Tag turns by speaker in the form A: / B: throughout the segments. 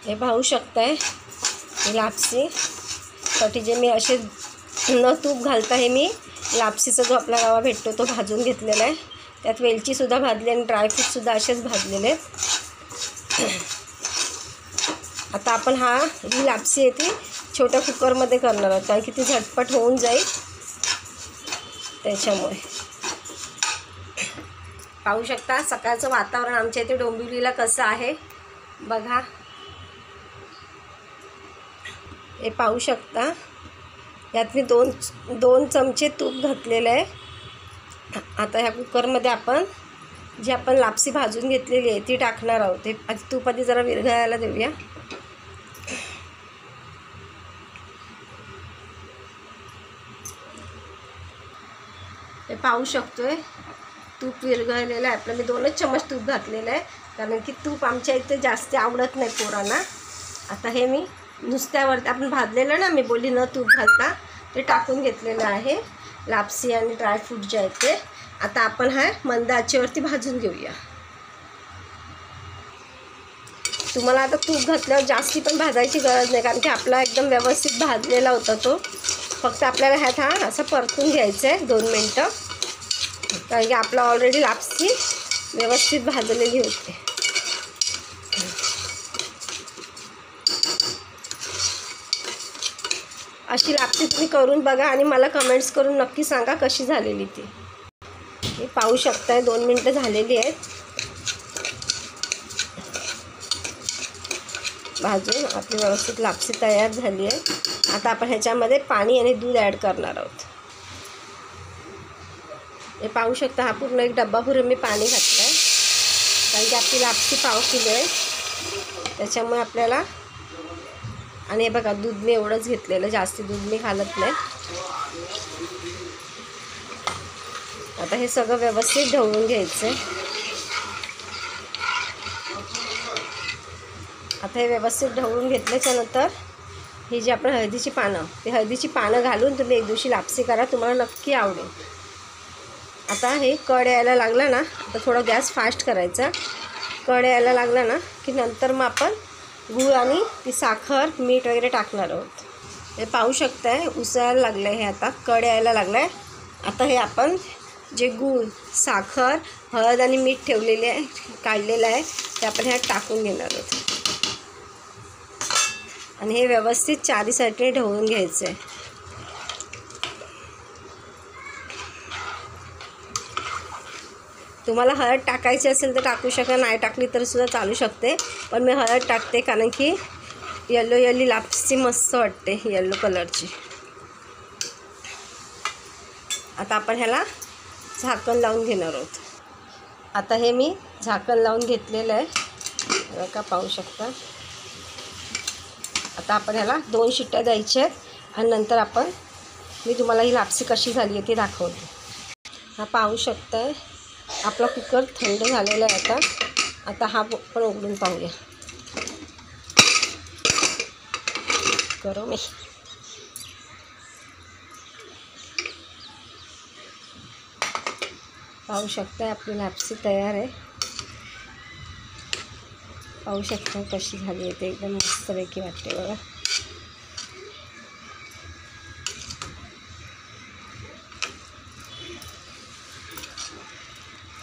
A: हे पाहू शकताय ही लापसी साठी जे मी असे न तूप घालता हे मी लापसीचा जो आपला रवा भेटतो तो भाजून घेतलेला आहे. त्यात वेलचीसुद्धा भाजली आणि ड्रायफ्रूटसुद्धा असेच भाजलेले आहेत. आता आपण ही लापसी आहे ती छोट्या कुकरमध्ये करणार आहोत कारण की ती झटपट होऊन जाईल. त्याच्यामुळे पाहू शकता सकाळचं वातावरण आमच्या इथे डोंबिवलीला कसं आहे बघा. हे पाहू शकता यात मी दोन चमचे तूप घातलेलं आहे. आता ह्या कुकरमध्ये आपण जी आपण लापसी भाजून घेतलेली आहे ती टाकणार आहोत. ते तूप आधी जरा विरघळायला देऊया. हे पाहू शकतोय तूप विरघळलेलं आहे आपलं. मी 2च चमच तूप घातलेलं आहे कारण की तूप आमच्या इथे जास्त आवडत नाही पोरांना. आता हे मी नुसत्यावरती आपण भाजलेलं ना मी बोलली न तूप घालता ते टाकून घेतलेलं आहे लापसी आणि ड्रायफ्रूट जे आहेत ते. आता आपण मंद आचेवरती भाजून घेऊया. तुम्हाला आता तूप घातल्यावर जास्ती पण भाजायची गरज नाही कारण की आपला एकदम व्यवस्थित भाजलेला होता तो. फक्त आपल्याला ह्यात असं परतून घ्यायचं आहे 2 मिनटं कारण की आपला ऑलरेडी लापसी व्यवस्थित भाजलेली होती. अशी लापसी तुम्ही करून बघा आणि मला कमेंट्स करून नक्की सांगा कशी झालेली ती. हे पाहू शकताय 2 मिनटं झालेली आहेत भाजून. आपली व्यवस्थित लापसी तयार झाली आहे. आता आपण ह्याच्यामध्ये पाणी आणि दूध ॲड करणार आहोत. हे पाहू शकता हा पूर्ण एक डब्बा भरून मी पाणी घातलं आहे कारण की आपली लापसी 1/2 किलो आहे त्याच्यामुळे आपल्याला. आणि हे बघा दूध मी एवढंच घेतलेलं, जास्ती दूध मी घालत नाही. आता हे सगळं व्यवस्थित ढवळून घ्यायचं आहे. आता हे व्यवस्थित ढवळून घेतल्याच्यानंतर ही जी आपण हळदीची पानं घालून तुम्ही एक दिवशी लापसी करा, तुम्हाला नक्की आवडेल. आता हे कड यायला लागला ना, आता थोडा गॅस फास्ट करायचा. कड यायला लागला ना की नंतर मग आपण गूळ आणि ती साखर मीठ वगैरे टाकणार आहोत. हे पाहू शकताय उसळायला लागलं आहे. हे आता कड यायला लागलं आहे. आता हे आपण जे गूळ साखर हळद आणि मीठ ठेवलेले आहे काढलेलं आहे ते आपण ह्यात टाकून घेणार आहोत आणि हे व्यवस्थित 4 साईडने ढवळून घ्यायचं आहे. तुम्हाला हळद टाकायची असेल तर टाकू शकता, नाही टाकली तर सुद्धा चालू शकते. पण मी हळद टाकते कारण की येलो लापसी मस्त वाटते येलो कलरची. आता आपण ह्याला झाकण लावून घेणार आहोत. आता हे मी झाकण लावून घेतलेलं आहे का पाहू शकता. आता आपण ह्याला 2 शिट्ट्या द्यायच्या आहेत आणि नंतर मी तुम्हाला ही लापसी कशी झाली आहे ती दाखवते. हा पाहू शकताय आपला कुकर थंड झालेला आहे. आता हा पण उघडून पाहूया. करू मी पाहू शकता आपली लापसी तयार आहे. पाहू शकता कशी झाली आहे ते एकदम मस्तपैकी वाटते बघा.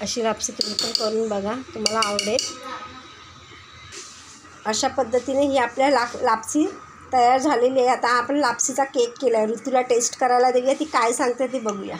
A: अशी लापसी तुम्ही पण करून बघा, तुम्हाला आवडेल. अशा पद्धतीने ही आपल्या लापसी तयार झालेली आहे. आता आपण लापसीचा केक केला आहे. ऋतूला टेस्ट करायला देऊया, ती काय सांगते ती बघूया.